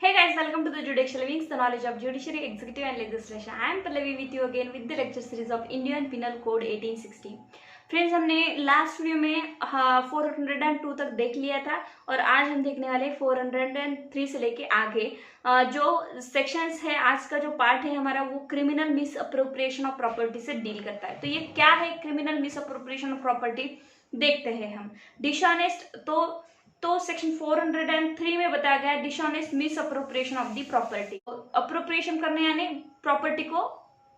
Hey guys, welcome to the Judicial Wings, the knowledge of judiciary, executive and legislation. I am Pallavi with you again with the lecture series of Indian Penal Code 1860. Friends, हमने last video में 402 तक देख लिया था और आज हम देखने वाले 403 से लेके आगे जो सेक्शंस है। आज का जो पार्ट है हमारा वो criminal miss appropriation of property से डील करता है। तो ये क्या है criminal miss appropriation of property, देखते हैं हम। डिसऑनेस्ट तो सेक्शन 403 में बताया गया है dishonest misappropriation of the property. Appropriation करने यानी प्रॉपर्टी को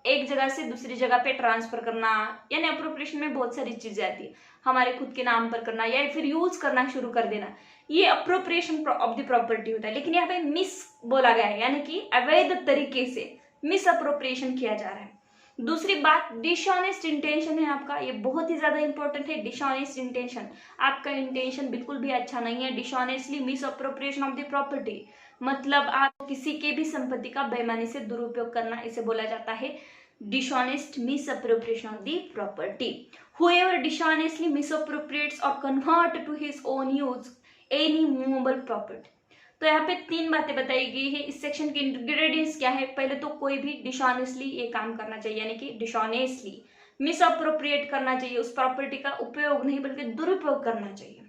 एक जगह से दूसरी जगह पे ट्रांसफर करना, यानी अप्रोप्रिएशन में बहुत सारी चीजें आती है। हमारे खुद के नाम पर करना या फिर यूज करना शुरू कर देना, ये अप्रोप्रिएशन ऑफ द प्रॉपर्टी होता है। लेकिन यहाँ पे मिस बोला गया है, यानी कि अवैध तरीके से मिस अप्रोप्रिएशन किया जा रहा है। दूसरी बात, डिसऑनेस्ट इंटेंशन है आपका, ये बहुत ही ज्यादा इंपॉर्टेंट है। डिसऑनेस्ट इंटेंशन, आपका इंटेंशन बिल्कुल भी अच्छा नहीं है। Dishonestly miss appropriation of the property मतलब आप किसी के भी संपत्ति का बेईमानी से दुरुपयोग करना, इसे बोला जाता है dishonest misappropriation of the property. Whoever dishonestly misappropriates और convert to his own use any movable property. तो यहाँ पे तीन बातें बताई गई है। इस सेक्शन के इंग्रेडिएंट्स क्या है? पहले तो कोई भी डिसऑनेस्टली ये काम करना चाहिए, यानी कि डिसऑनेस्टली मिसअप्रोप्रिएट करना चाहिए, उस प्रॉपर्टी का उपयोग नहीं बल्कि दुरुपयोग करना चाहिए,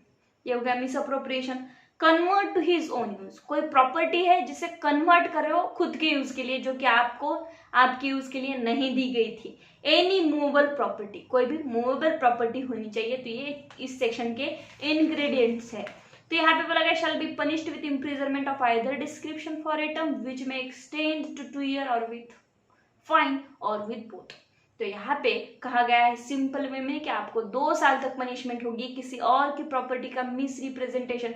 ये हो गया misappropriation. Convert to his own use, कोई प्रॉपर्टी है जिसे कन्वर्ट कर रहे हो खुद के यूज के लिए, जो कि आपको आपके यूज के लिए नहीं दी गई थी। एनी मूवेबल प्रॉपर्टी, कोई भी मूवेबल प्रॉपर्टी होनी चाहिए। तो ये इस सेक्शन के इंग्रेडिएंट्स है। तो यहाँ पे बोला गया shall be punished with imprisonment of either description for a term which में एक्सटेंड टू 2 ईयर और विथ फाइन और विथ बोथ। तो यहाँ पे कहा गया है सिंपल वे में कि आपको 2 साल तक पनिशमेंट होगी किसी और की प्रॉपर्टी का मिस रिप्रेजेंटेशन,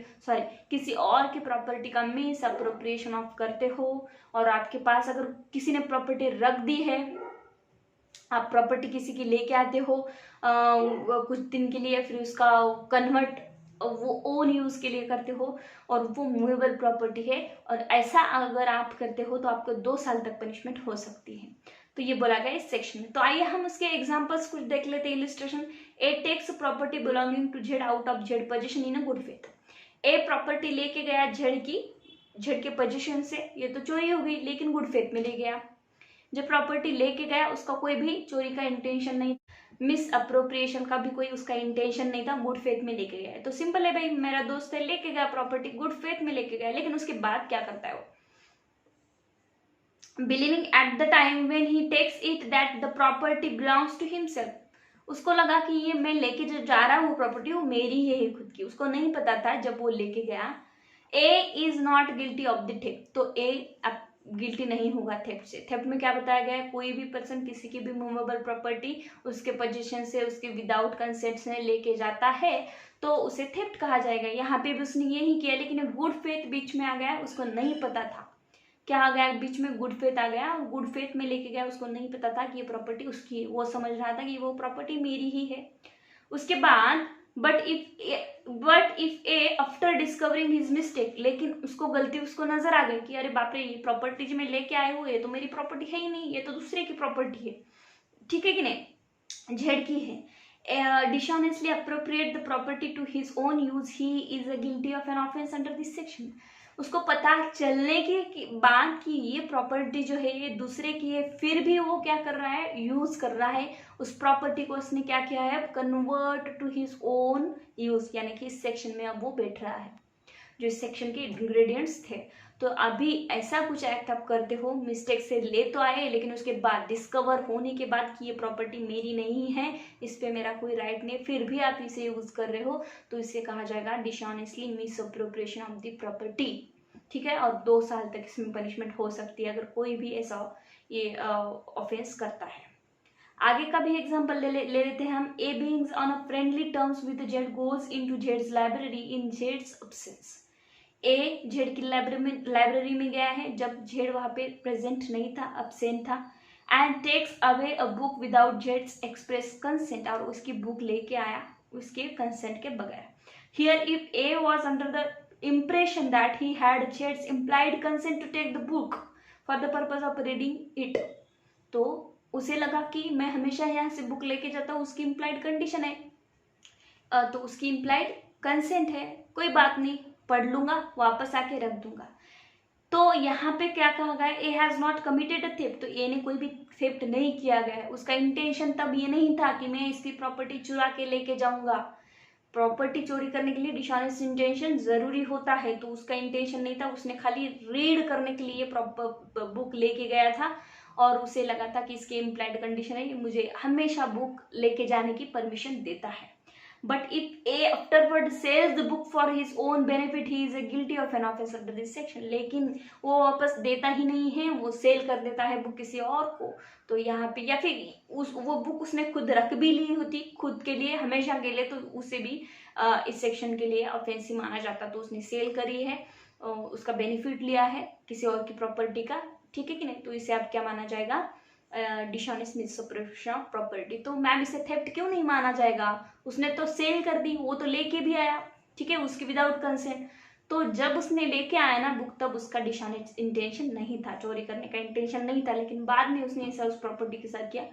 किसी और की प्रॉपर्टी का मिस अप्रोप्रिएशन ऑफ करते हो, और आपके पास अगर किसी ने प्रॉपर्टी रख दी है, आप प्रॉपर्टी किसी की लेके आते हो कुछ दिन के लिए, फिर उसका कन्वर्ट वो ओन यूज के लिए करते हो और वो मूवेबल प्रॉपर्टी है, और ऐसा अगर आप करते हो तो आपको 2 साल तक पनिशमेंट हो सकती है। तो ये बोला गया इस सेक्शन में। तो आइए हम उसके एग्जांपल्स कुछ देख लेते हैं। Illustration, A takes property belonging to Z out of Z possession in a good faith. A property लेके गया जेड के पोजीशन से, ये तो चोरी हो गई लेकिन गुड फेथ में ले गया। जब प्रॉपर्टी लेके गया उसका कोई भी चोरी का इंटेंशन नहीं, मिस अप्रोप्रिएशन का भी कोई उसका इंटेंशन नहीं था, गुड फेथ में लेके गया है। तो सिंपल है भाई, मेरा दोस्त है लेके गया प्रॉपर्टी, गुड फेथ में लेके गया, लेकिन उसके बाद क्या करता है वो? Believing at the time when he takes it that the property belongs to himself. उसको लगा कि ये मैं लेके जो जा रहा हूँ प्रॉपर्टी वो मेरी है खुद की, उसको नहीं पता था जब वो लेके गया। A is not guilty of the theft, तो ए गिल्टी नहीं होगा थेफ्ट से। थेफ्ट में क्या बताया गया है? कोई भी पर्सन किसी की भी मूवेबल प्रॉपर्टी उसके पोजीशन से, उसके विदाउट कंसेंट से लेके जाता है तो उसे थेफ्ट कहा जाएगा। यहाँ पे भी उसने यही किया, लेकिन गुड फेथ बीच में आ गया, उसको नहीं पता था। क्या आ गया बीच में? गुड फेथ आ गया, और गुड फेथ में लेके गया, उसको नहीं पता था कि ये प्रॉपर्टी उसकी है, वो समझ रहा था कि वो प्रॉपर्टी मेरी ही है। उसके बाद but if A after discovering his mistake, लेकिन उसको गलती उसको नजर आ गई कि अरे बाप रे, ये प्रॉपर्टी जो मैं लेके आए हुए तो मेरी प्रॉपर्टी है ही नहीं, ये तो दूसरे की प्रॉपर्टी है, ठीक है कि नहीं, जेड की है। Dishonestly appropriate the property to his own use, he is a guilty of an offence under this section. उसको पता चलने के बाद कि ये प्रॉपर्टी जो है ये दूसरे की है, फिर भी वो क्या कर रहा है? यूज कर रहा है उस प्रॉपर्टी को। उसने क्या किया है? Convert to his own use, यानी कि इस सेक्शन में अब वो बैठ रहा है, जो इस सेक्शन के इंग्रेडिएंट्स थे। तो अभी ऐसा कुछ एक्ट आप करते हो, मिस्टेक से ले तो आए, लेकिन उसके बाद डिस्कवर होने के बाद कि ये प्रॉपर्टी मेरी नहीं है, इस पे मेरा कोई राइट नहीं, फिर भी आप इसे यूज कर रहे हो, तो इसे कहा जाएगा dishonestly misappropriation of the property, ठीक है। और 2 साल तक इसमें पनिशमेंट हो सकती है अगर कोई भी ऐसा ये ऑफेंस करता है। आगे का भी एग्जांपल ले लेते हैं हम। ए beings on a friendly terms with Z goes into Jades library in Jades absence. A Z की लाइब्रेरी में गया है जब जेड वहां पे प्रेजेंट नहीं था, अब्सेंट था, and takes away a book without जेड्स एक्सप्रेस कंसेंट, और उसकी बुक लेके आया उसके कंसेंट के बगैर। Here if A was under the impression that he had Jed's implied consent to take the book for the purpose of reading it, तो उसे लगा कि मैं हमेशा यहाँ से बुक लेके जाता हूँ, उसकी इम्प्लाइड कंडीशन है, तो उसकी इम्प्लाइड कंसेंट है, कोई बात नहीं, पढ़ लूंगा वापस आके रख दूंगा। तो यहाँ पे क्या कहा गया, ए has not committed a theft, तो ए ने कोई भी थेफ्ट नहीं किया गया है। उसका इंटेंशन तब ये नहीं था कि मैं इसकी प्रॉपर्टी चुरा के लेके जाऊंगा। प्रॉपर्टी चोरी करने के लिए डिसऑनेस्ट इंटेंशन जरूरी होता है, तो उसका इंटेंशन नहीं था, उसने खाली रीड करने के लिए बुक लेके गया था और उसे लगा था कि इसके इम्प्लाइड कंडीशन है, मुझे हमेशा बुक लेके जाने की परमिशन देता है। But if A afterward sells the book for his own benefit he is guilty of an offence under this section, लेकिन वो वापस देता ही नहीं है, वो सेल कर देता है बुक किसी और को, तो यहाँ पे या फिर वो बुक उसने खुद रख भी ली होती खुद के लिए हमेशा के लिए, तो उसे भी इस सेक्शन के लिए ऑफेंसिव माना जाता। तो उसने सेल करी है, उसका बेनिफिट लिया है किसी और की प्रॉपर्टी का, ठीक है कि नहीं, तो इसे आप क्या माना जाएगा, डिसऑनेस्ट मिसअप्रोप्रिएशन ऑफ प्रॉपर्टी। तो मैम इसे थेफ्ट क्यों नहीं माना जाएगा, उसने तो सेल कर दी, वो तो लेके भी आया, ठीक है, उसकी विदाउट कंसेंट। तो जब उसने लेके आया ना बुक, तब उसका डिसऑनेस्ट इंटेंशन नहीं था, चोरी करने का इंटेंशन नहीं था, लेकिन बाद में उसने ऐसा उस प्रॉपर्टी के साथ किया,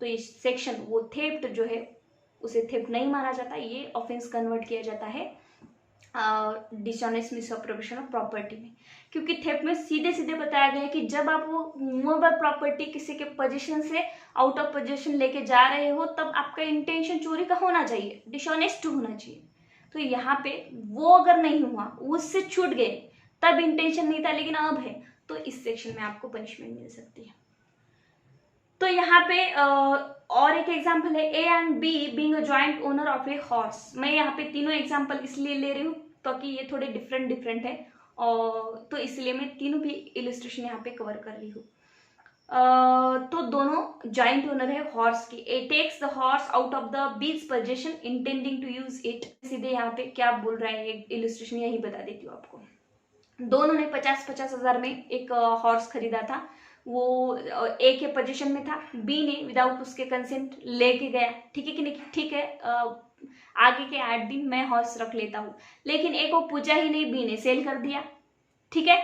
तो ये सेक्शन वो थेफ्ट जो है उसे थेफ्ट नहीं माना जाता, ये ऑफेंस कन्वर्ट किया जाता है डिसऑनेस्ट मिसअप्रोप्रिएशन ऑफ प्रॉपर्टी में। क्योंकि थेफ्ट में सीधे सीधे बताया गया है कि जब आप वो मूवेबल प्रॉपर्टी किसी के पोजीशन से आउट ऑफ पोजीशन लेके जा रहे हो, तब आपका इंटेंशन चोरी का होना चाहिए, डिसऑनेस्ट होना चाहिए। तो यहाँ पे वो अगर नहीं हुआ, उससे छूट गए, तब इंटेंशन नहीं था लेकिन अब है, तो इस सेक्शन में आपको पनिशमेंट मिल सकती है। तो यहाँ पे और एक एग्जाम्पल है, A and B being a joint owner of a horse. मैं यहाँ पे तीनों एग्जाम्पल इसलिए ले रही हूँ ताकि ये थोड़े डिफरेंट है, और तो इसलिए मैं तीनों भी इलिस्ट्रेशन यहाँ पे कवर कर रही हूँ। तो दोनों जॉइंट ओनर है हॉर्स की। A takes the horse out of the Z's possession intending to use it. सीधे यहाँ पे क्या बोल रहा है, एक इलिस्ट्रेशन यही बता देती हूँ आपको। दोनों ने 50-50 हजार में एक हॉर्स खरीदा था, वो ए के पोजीशन में था, बी ने विदाउट उसके कंसेंट लेके गया, ठीक है कि नहीं, ठीक है, आगे के 8 दिन मैं हॉर्स रख लेता हूँ, लेकिन ए को पूछा ही नहीं, बी ने सेल कर दिया, ठीक है।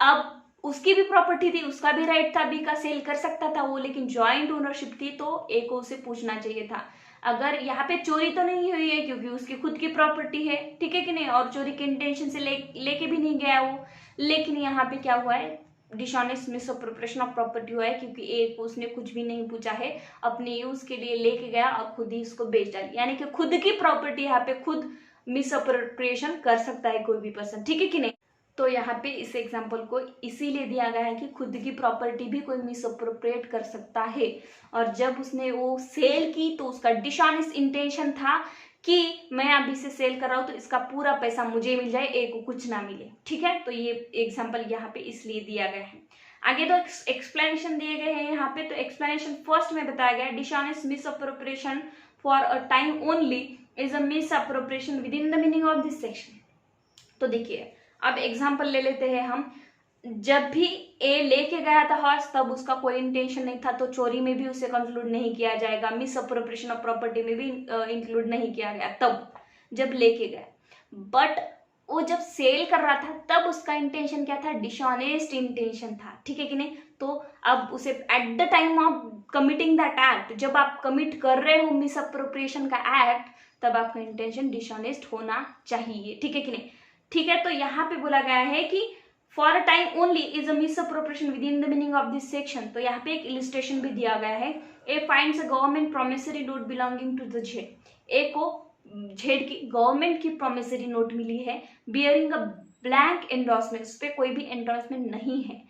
अब उसकी भी प्रॉपर्टी थी, उसका भी राइट था, बी का सेल कर सकता था वो, लेकिन ज्वाइंट ओनरशिप थी, तो ए को उसे पूछना चाहिए था। अगर यहाँ पे चोरी तो नहीं हुई है क्योंकि उसकी खुद की प्रॉपर्टी है, ठीक है कि नहीं, और चोरी के इंटेंशन से लेके भी नहीं गया वो, लेकिन यहाँ पे क्या हुआ है, डिसऑनेस्ट मिसअप्रोप्रिएशन ऑफ प्रॉपर्टी हुआ है, क्योंकि ए को उसने कुछ भी नहीं पूछा है, अपने यूज के लिए लेके गया और खुद ही इसको बेच डाली, यानी कि खुद की प्रॉपर्टी यहाँ पे खुद मिसअप्रोप्रिएशन कर सकता है कोई भी पर्सन, ठीक है कि नहीं। तो यहाँ पे इस एग्जाम्पल को इसीलिए दिया गया है कि खुद की प्रॉपर्टी भी कोई मिसअप्रोप्रिएट कर सकता है, और जब उसने वो सेल की तो उसका डिसऑनेस्ट इंटेंशन था कि मैं अभी से सेल कर रहा हूँ तो इसका पूरा पैसा मुझे मिल जाए, ए को कुछ ना मिले, ठीक है। तो ये एग्जाम्पल यहाँ पे इसलिए दिया गया है। आगे तो एक्सप्लेनेशन दिए गए हैं यहाँ पे। तो एक्सप्लेनेशन फर्स्ट में बताया गया, dishonest misappropriation for a time only is a misappropriation within the meaning of this section. तो देखिए, अब एग्जाम्पल ले लेते हैं हम। जब भी ए लेके गया था हॉर्स, तब उसका कोई इंटेंशन नहीं था, तो चोरी में भी उसे कंक्लूड नहीं किया जाएगा, मिसअप्रोप्रिएशन ऑफ प्रॉपर्टी में भी इंक्लूड नहीं किया गया तब जब लेके गया। बट वो जब सेल कर रहा था तब उसका इंटेंशन क्या था, डिसऑनेस्ट इंटेंशन था, ठीक है कि नहीं। तो अब उसे eight the time of committing that act, जब आप कमिट कर रहे हो मिसअप्रोप्रिएशन का एक्ट, तब आपका इंटेंशन डिसऑनेस्ट होना चाहिए, ठीक है कि नहीं, ठीक है। तो यहाँ पे बोला गया है कि for a time only is a misappropriation within the meaning of this section. तो यहाँ पे एक इलिस्ट्रेशन भी दिया गया है। A finds a government promissory note belonging to the Z. A को जेड की गवर्नमेंट की प्रोमिसरी नोट मिली है, बियरिंग अ ब्लैंक एंडोर्समेंट, उस पर कोई भी एंडोर्समेंट नहीं है।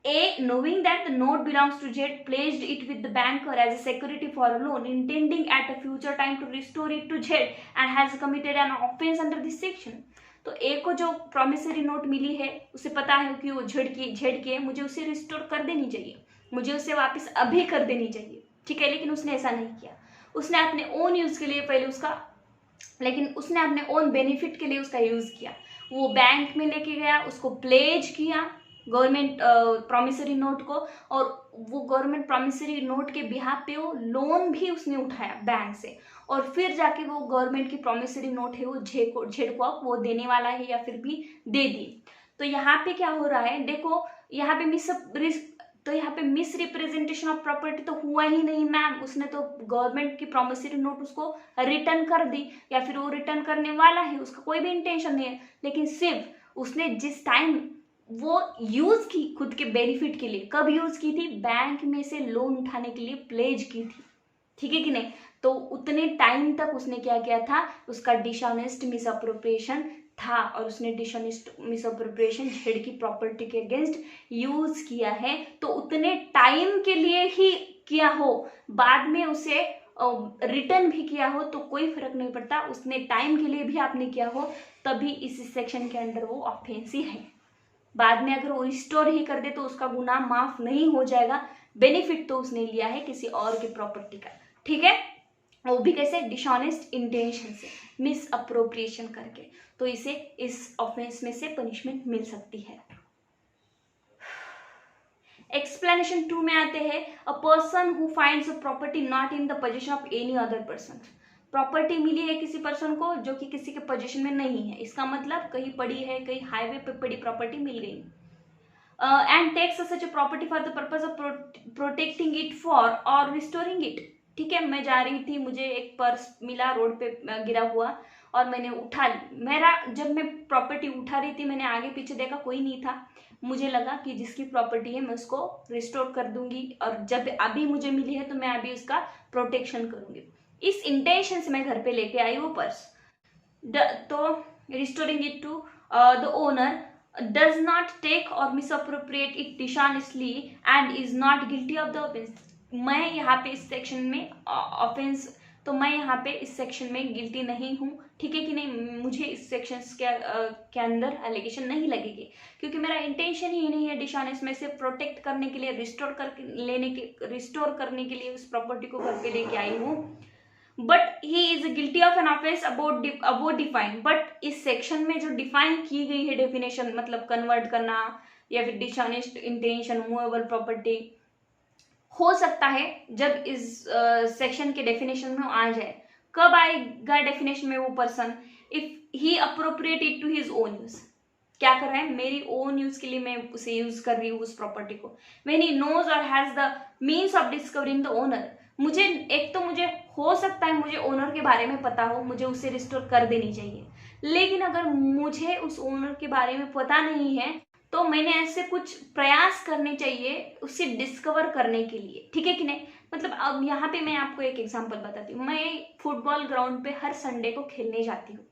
A, knowing that the note belongs to Z, pledged it with the banker as a security for a loan, intending at a future time to restore it to Z, and has committed an offense under this section. तो ए को जो promissory note मिली है, उसे पता है कि वो Z की है, मुझे उसे रिस्टोर कर देनी चाहिए, मुझे उसे वापस अभी कर देनी चाहिए, ठीक है। लेकिन उसने ऐसा नहीं किया, उसने अपने ओन यूज के लिए पहले उसका, लेकिन उसने अपने ओन बेनिफिट के लिए उसका यूज किया। वो बैंक में लेके गया, उसको प्लेज किया गवर्नमेंट प्रॉमिसरी नोट को, और वो गवर्नमेंट प्रॉमिसरी नोट के बिहाफ पे वो लोन भी उसने उठाया बैंक से, और फिर जाके वो गवर्नमेंट की प्रॉमिसरी नोट है वो झेड को वो देने वाला है या फिर भी दे दी। तो यहाँ पे क्या हो रहा है, देखो यहाँ पे मिस रिप्रेजेंटेशन ऑफ प्रॉपर्टी तो हुआ ही नहीं मैम, उसने तो गवर्नमेंट की प्रॉमिसरी नोट उसको रिटर्न कर दी, या फिर वो रिटर्न करने वाला है, उसका कोई भी इंटेंशन नहीं है, लेकिन सिर्फ उसने जिस टाइम वो यूज की खुद के बेनिफिट के लिए। कब यूज की थी? बैंक में से लोन उठाने के लिए प्लेज की थी, ठीक है कि नहीं। तो उतने टाइम तक उसने क्या किया था, उसका डिसऑनेस्ट मिसअप्रोप्रिएशन था, और उसने डिसऑनेस्ट मिसअप्रोप्रिएशन जेड की प्रॉपर्टी के अगेंस्ट यूज किया है। तो उतने टाइम के लिए ही किया हो, बाद में उसे रिटर्न भी किया हो तो कोई फर्क नहीं पड़ता, उसने टाइम के लिए भी आपने किया हो तभी इस सेक्शन के अंदर वो ऑफेंस ही है। बाद में अगर वो रिस्टोर ही कर दे तो उसका गुनाह माफ नहीं हो जाएगा, बेनिफिट तो उसने लिया है किसी और की प्रॉपर्टी का, ठीक है, वो भी कैसे? डिसऑनेस्ट इंटेंशन से, मिस अप्रोप्रिएशन करके। तो इसे इस ऑफेंस में से पनिशमेंट मिल सकती है। एक्सप्लेनेशन 2 में आते हैं, a person who finds a property not in the possession of any other person. Property मिली है किसी पर्सन को जो कि किसी के पोजीशन में नहीं है, इसका मतलब कहीं पड़ी है, कहीं हाईवे पे पड़ी प्रॉपर्टी मिल गई, and takes such a property for the purpose of protecting it for or restoring it. ठीक है, मैं जा रही थी, मुझे एक पर्स मिला रोड पे गिरा हुआ और मैंने उठा मेरा जब मैं प्रॉपर्टी उठा रही थी मैंने आगे पीछे देखा, कोई नहीं था। मुझे लगा कि जिसकी प्रॉपर्टी है मैं उसको रिस्टोर कर दूंगी, और जब अभी मुझे मिली है तो मैं अभी उसका प्रोटेक्शन करूंगी। इस इंटेंशन से मैं घर पे लेके आई वो पर्स। तो restoring it to the owner does not take or misappropriate it dishonestly and is not guilty of the offense। मैं यहाँ पे इस सेक्शन में ऑफेंस, तो मैं यहाँ पे इस सेक्शन में गिल्टी नहीं हूँ, ठीक है कि नहीं। मुझे इस सेक्शन के अंदर एलिगेशन नहीं लगेगी क्योंकि मेरा इंटेंशन ही नहीं है डिसऑनेस्ट में से प्रोटेक्ट करने के लिए, रिस्टोर करने के लिए उस प्रॉपर्टी को घर पे लेके आई हूँ। But he is guilty of an offence about define. But इस सेक्शन में जो डिफाइन की गई है डेफिनेशन, मतलब कन्वर्ट करना या फिर डिसऑनेस्ट इंटेंशन, मूवेबल प्रॉपर्टी, हो सकता है जब इस सेक्शन के डेफिनेशन में आ जाए। कब आएगा डेफिनेशन में वो person? If he appropriate it to his own use. क्या कर रहा है? मेरी ओन यूज के लिए मैं उसे यूज कर रही हूँ उस प्रॉपर्टी को। व्हेन ही नोज और has the means of discovering the owner. मुझे एक तो मुझे हो सकता है मुझे ओनर के बारे में पता हो, मुझे उसे रिस्टोर कर देनी चाहिए, लेकिन अगर मुझे उस ओनर के बारे में पता नहीं है तो मैंने ऐसे कुछ प्रयास करने चाहिए उसे डिस्कवर करने के लिए, ठीक है कि नहीं। मतलब अब यहाँ पे मैं आपको एक एग्जांपल बताती हूँ। मैं फुटबॉल ग्राउंड पे हर संडे को खेलने जाती हूँ,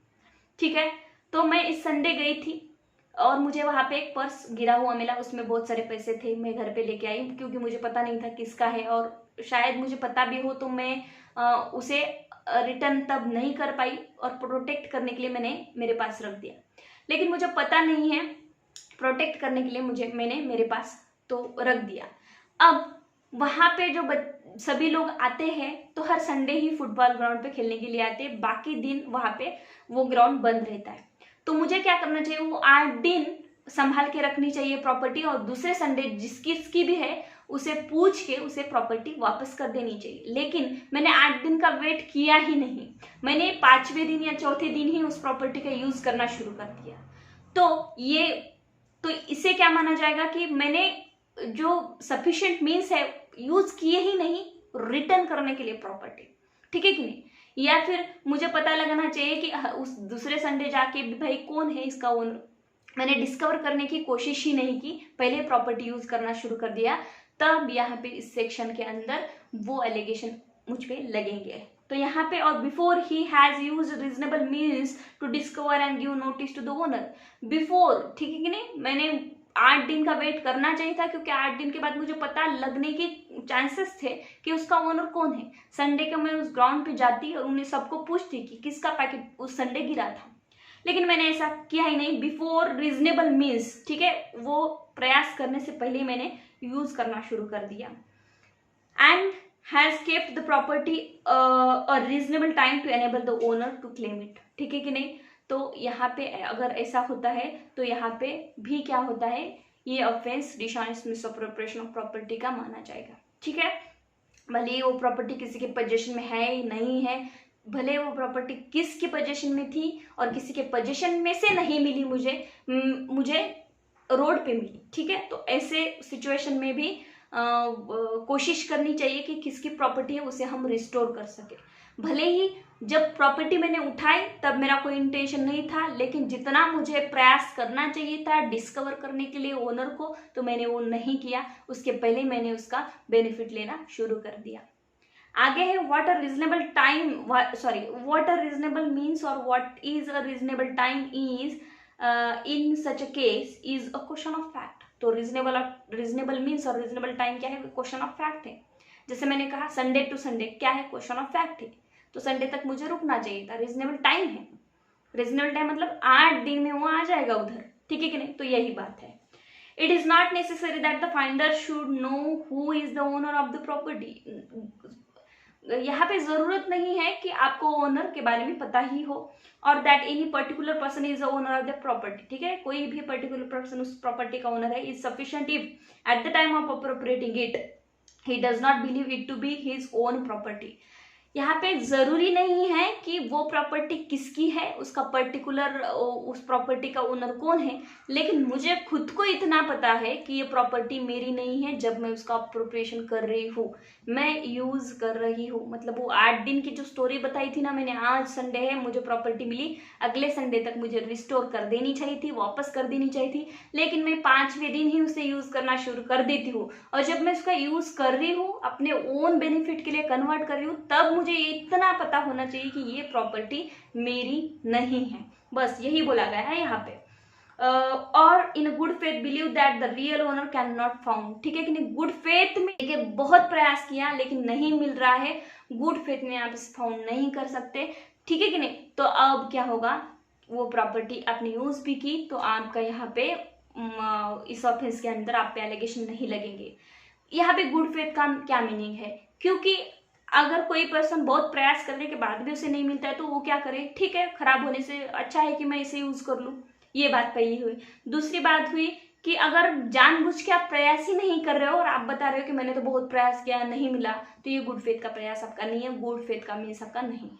ठीक है। तो मैं इस संडे गई थी और मुझे वहां पे एक पर्स गिरा हुआ मिला, उसमें बहुत सारे पैसे थे। मैं घर पे लेके आई क्योंकि मुझे पता नहीं था किसका है, और शायद मुझे पता भी हो तो मैं उसे रिटर्न तब नहीं कर पाई, और प्रोटेक्ट करने के लिए मैंने मेरे पास रख दिया। लेकिन मुझे पता नहीं है, प्रोटेक्ट करने के लिए मैंने मेरे पास तो रख दिया। अब वहां पे जो सभी लोग आते हैं तो हर संडे ही फुटबॉल ग्राउंड पे खेलने के लिए आते हैं, बाकी दिन वहां पे वो ग्राउंड बंद रहता है। तो मुझे क्या करना चाहिए? वो 8 दिन संभाल के रखनी चाहिए प्रॉपर्टी, और दूसरे संडे जिसकी भी है उसे पूछ के उसे प्रॉपर्टी वापस कर देनी चाहिए। लेकिन मैंने 8 दिन का वेट किया ही नहीं, मैंने 5वें दिन या चौथे दिन ही उस प्रॉपर्टी का यूज करना शुरू कर दिया। तो इसे क्या माना जाएगा कि मैंने जो सफिशिएंट मीन्स है यूज किए ही नहीं रिटर्न करने के लिए प्रॉपर्टी, ठीक है कि नहीं। या फिर मुझे पता लगाना चाहिए कि उस दूसरे संडे जाके भाई कौन है इसका ओनर, मैंने डिस्कवर करने की कोशिश ही नहीं की, पहले प्रॉपर्टी यूज करना शुरू कर दिया, तब यहाँ पे इस सेक्शन के अंदर वो एलिगेशन मुझ पे लगेंगे। तो यहाँ पे, और before he has used reasonable means to discover and give notice to the owner. Before, ठीक है कि नहीं, मैंने 8 दिन का वेट करना चाहिए था क्योंकि 8 दिन के बाद मुझे पता लगने के चांसेस थे कि उसका ओनर कौन है। संडे को मैं उस ग्राउंड पे जाती और उन्हें सबको पूछती कि किसका पैकेट उस संडे गिरा था, लेकिन मैंने ऐसा किया ही नहीं। बिफोर रीजनेबल मीन्स, ठीक है, वो प्रयास करने से पहले मैंने यूज करना शुरू कर दिया। And has kept the property a reasonable time to enable the owner to claim it, ठीक है कि नहीं। तो यहाँ पे अगर ऐसा होता है तो यहाँ पे भी क्या होता है, ये offence dishonest misappropriation of property का माना जाएगा, ठीक है। भले वो प्रॉपर्टी किसी के पोजीशन में है नहीं है, भले वो प्रॉपर्टी किसके पोजीशन में थी और किसी के पोजीशन में से नहीं मिली, मुझे रोड पे मिली, ठीक है। तो ऐसे सिचुएशन में भी कोशिश करनी चाहिए कि किसकी प्रॉपर्टी है उसे हम रिस्टोर कर सके। भले ही जब प्रॉपर्टी मैंने उठाई तब मेरा कोई इंटेंशन नहीं था, लेकिन जितना मुझे प्रयास करना चाहिए था डिस्कवर करने के लिए ओनर को, तो मैंने वो नहीं किया। उसके पहले मैंने उसका बेनिफिट लेना शुरू कर दिया। आगे है what a reasonable time, what a reasonable means और what is a reasonable time is in such a case is a question of fact. तो रीजनेबल मीन्स और रीजनेबल टाइम क्या है, क्वेश्चन ऑफ फैक्ट है। जैसे मैंने कहा संडे टू संडे क्या है, क्वेश्चन ऑफ फैक्ट है, तो संडे तक मुझे रुकना चाहिए था, रीजनेबल टाइम है। रीजनेबल टाइम मतलब 8 दिन में वो आ जाएगा उधर, ठीक है कि नहीं, तो यही बात है। It is not necessary that the finder should know who is the owner of the property. यहाँ पे जरूरत नहीं है कि आपको ओनर के बारे में पता ही हो, और that any particular person is the owner of the property, ठीक है, कोई भी पर्टिकुलर पर्सन उस प्रॉपर्टी का ओनर है, is sufficient if at the time of appropriating it he does not believe it to be his own property. यहाँ पे जरूरी नहीं है कि वो प्रॉपर्टी किसकी है, उसका पर्टिकुलर उस प्रॉपर्टी का ओनर कौन है, लेकिन मुझे खुद को इतना पता है कि ये प्रॉपर्टी मेरी नहीं है जब मैं उसका अप्रोप्रिएशन कर रही हूँ, मैं यूज कर रही हूँ। मतलब वो 8 दिन की जो स्टोरी बताई थी ना मैंने, आज संडे है मुझे प्रॉपर्टी मिली, अगले संडे तक मुझे रिस्टोर कर देनी चाहिए थी, वापस कर देनी चाहिए थी, लेकिन मैं 5वें दिन ही उसे यूज करना शुरू कर देती हूँ, और जब मैं उसका यूज कर रही हूँ अपने ओन बेनिफिट के लिए कन्वर्ट कर रही हूँ, तब मुझे इतना पता होना चाहिए कि ये प्रॉपर्टी मेरी नहीं है। बस यही बोला गया है यहाँ पे। और in good faith believe that the real owner can not found, ठीक है कि नहीं, गुड फेथ में देखिए बहुत प्रयास किया लेकिन नहीं मिल रहा है, गुड फेथ में आप इसे फाउंड नहीं कर सकते, ठीक है कि नहीं। तो अब क्या होगा, वो प्रॉपर्टी आपने यूज भी की तो आपका यहाँ पे इस ऑफेंस के अंदर आप पे एलिगेशन नहीं लगेंगे। यहाँ पे गुड फेथ का क्या मीनिंग है, क्योंकि अगर कोई पर्सन बहुत प्रयास करने के बाद भी उसे नहीं मिलता है तो वो क्या करे, ठीक है खराब होने से अच्छा है कि मैं इसे यूज कर लूँ, ये बात पहली हुई। दूसरी बात हुई कि अगर जानबूझ के आप प्रयास ही नहीं कर रहे हो और आप बता रहे हो कि मैंने तो बहुत प्रयास किया नहीं मिला, तो ये गुड फेथ का प्रयास आपका नहीं है, गुड फेथ का मीन्स आपका नहीं है।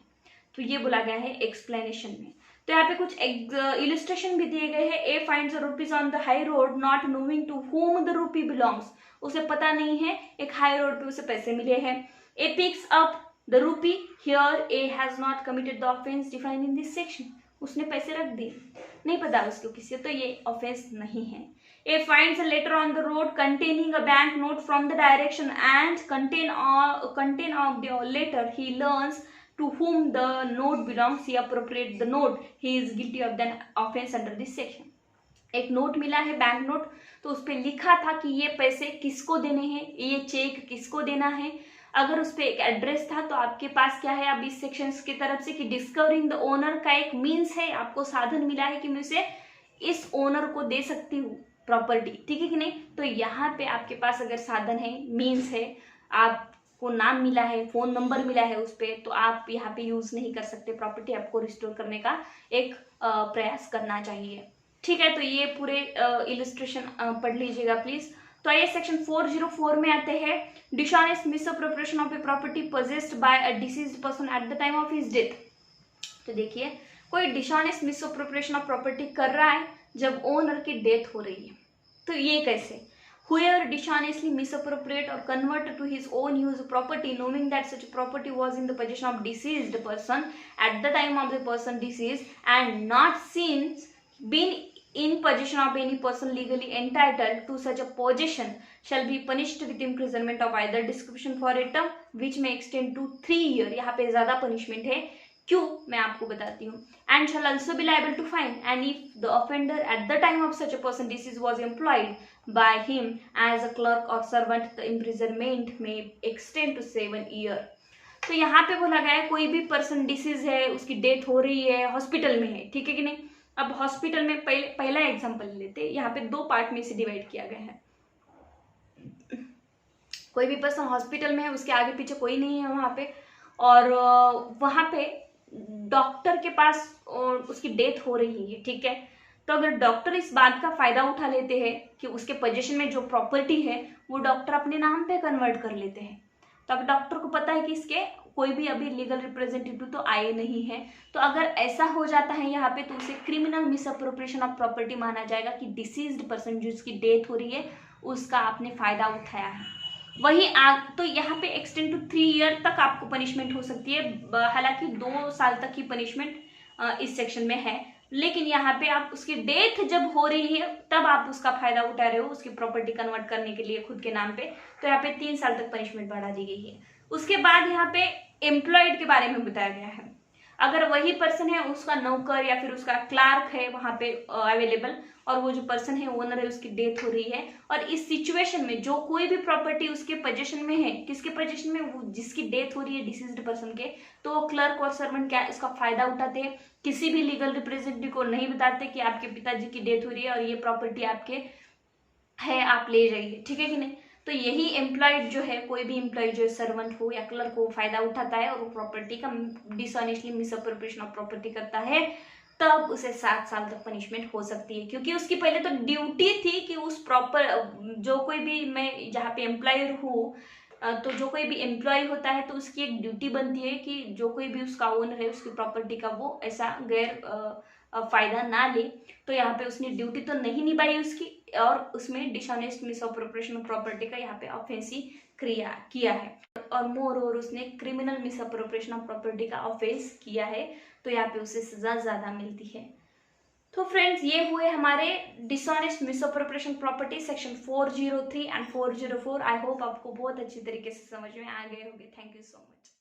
तो ये बोला गया है एक्सप्लेनेशन में। तो यहाँ पे कुछ इलिस्ट्रेशन भी दिए गए हैं। A finds rupees on the high road not knowing to whom the rupee belongs, उसे पता नहीं है एक हाई रोड पे उसे पैसे मिले हैं। A picks up the rupee here A has not committed the offence defined in this section, उसने पैसे रख दिए, नहीं पता उसको किसी, तो ये ऑफेंस नहीं है। A finds a letter on the road containing a bank note from the direction and content of the letter he learns to whom the note belongs, he appropriate the note, he is guilty of the offense under this section। एक note मिला है bank note, तो उस पर लिखा था कि ये पैसे किसको देने हैं, ये चेक किसको देना है। अगर उस पर एक एड्रेस था तो आपके पास क्या है अब इस सेक्शन की तरफ से कि डिस्कवरिंग द ओनर का एक मीन्स है, आपको साधन मिला है कि मैं उसे इस ओनर को दे सकती हूँ प्रॉपर्टी, ठीक है कि नहीं। तो यहाँ पे आपके पास अगर साधन है, मीन्स है, आप को नाम मिला है, फोन नंबर मिला है उस पर, तो आप यहाँ पे यूज नहीं कर सकते प्रॉपर्टी, आपको रिस्टोर करने का एक प्रयास करना चाहिए, ठीक है। तो ये पूरे इलिस्ट्रेशन पढ़ लीजिएगा प्लीज। तो आइए सेक्शन 404 में आते हैं। Dishonest misappropriation of a property possessed by a deceased person at the time of his death. तो देखिए कोई डिसऑनेस्ट मिसअप्रोप्रिएशन ऑफ प्रॉपर्टी कर रहा है जब ओनर की डेथ हो रही है, तो ये कैसे, whoever dishonestly misappropriate or convert to his own use property knowing that such property was in the possession of deceased person at the time of the person deceased and not since been in possession of any person legally entitled to such a possession shall be punished with imprisonment of either description for a term which may extend to 3 years। यहाँ पे ज्यादा punishment है, क्यों मैं आपको बताती हूँ। and shall also be liable to fine and if the offender at the time of such a person deceased was employed by him as a clerk or servant the imprisonment may extend to 7 years। तो यहाँ पे बोला गया है कोई भी person disease है, उसकी डेथ हो रही है, हॉस्पिटल में है, ठीक है कि नहीं। अब हॉस्पिटल में पहला एग्जांपल लेते हैं, यहाँ पे 2 पार्ट में इसे डिवाइड किया गया है। कोई भी पर्सन हॉस्पिटल में है, उसके आगे पीछे कोई नहीं है वहां पे, और वहां पे डॉक्टर के पास उसकी डेथ हो रही है, ठीक है। तो अगर डॉक्टर इस बात का फायदा उठा लेते हैं कि उसके पोजीशन में जो प्रॉपर्टी है वो डॉक्टर अपने नाम पे कन्वर्ट कर लेते हैं, तो अब डॉक्टर को पता है कि इसके कोई भी अभी लीगल रिप्रेजेंटेटिव तो आए नहीं है, तो अगर ऐसा हो जाता है यहाँ पे तो उसे क्रिमिनल मिसअप्रोप्रिएशन ऑफ प्रॉपर्टी माना जाएगा कि डिसीज्ड पर्सन जिसकी डेथ हो रही है उसका आपने फायदा उठाया है। वही तो यहाँ पे एक्सटेंड टू 3 ईयर तक आपको पनिशमेंट हो सकती है। हालांकि 2 साल तक की पनिशमेंट इस सेक्शन में है, लेकिन यहाँ पे आप उसकी डेथ जब हो रही है तब आप उसका फायदा उठा रहे हो उसकी प्रॉपर्टी कन्वर्ट करने के लिए खुद के नाम पे, तो यहाँ पे 3 साल तक पनिशमेंट बढ़ा दी गई है। उसके बाद यहाँ पे एम्प्लॉयड के बारे में बताया गया है। अगर वही पर्सन है, उसका नौकर या फिर उसका क्लार्क है वहां पे अवेलेबल, और वो जो पर्सन है ओनर है उसकी डेथ हो रही है, और इस सिचुएशन में जो कोई भी प्रॉपर्टी उसके पोजीशन में है, किसके पोजीशन में, वो जिसकी डेथ हो रही है डिसीज्ड पर्सन के, तो वो क्लर्क और सर्वेंट क्या इसका फायदा उठाते हैं, किसी भी लीगल रिप्रेजेंटेटिव को नहीं बताते कि आपके पिताजी की डेथ हो रही है और ये प्रॉपर्टी आपके है, आप ले जाइए, ठीक है कि नहीं। तो यही एम्प्लॉयड जो है, कोई भी एम्प्लॉय जो सर्वेंट हो या क्लर्क हो, फायदा उठाता है और वो प्रॉपर्टी का डिसऑनेस्टली मिसअप्रोप्रिएशन ऑफ प्रॉपर्टी करता है, तब उसे 7 साल तक पनिशमेंट हो सकती है। क्योंकि उसकी पहले तो ड्यूटी थी कि उस प्रॉपर जो कोई भी, मैं जहाँ पे एम्प्लॉयर हूँ, तो जो कोई भी एम्प्लॉय होता है तो उसकी एक ड्यूटी बनती है कि जो कोई भी उसका ओनर है उसकी प्रॉपर्टी का वो ऐसा गैर फायदा ना ले। तो यहाँ पे उसने ड्यूटी तो नहीं निभाई उसकी, और उसमें डिसऑनेस्ट मिसअप्रोप्रिएशन ऑफ प्रॉपर्टी का यहाँ पे ऑफेंसी क्रिया किया है, और मोर और उसने क्रिमिनल मिसअप्रोप्रिएशन ऑफ प्रॉपर्टी का ऑफेंस किया है, तो यहाँ पे उसे सजा ज्यादा मिलती है। तो फ्रेंड्स, ये हुए हमारे dishonest misappropriation property section 403 and 404। I hope आपको बहुत अच्छी तरीके से समझ में आ गए होंगे। Thank you so much.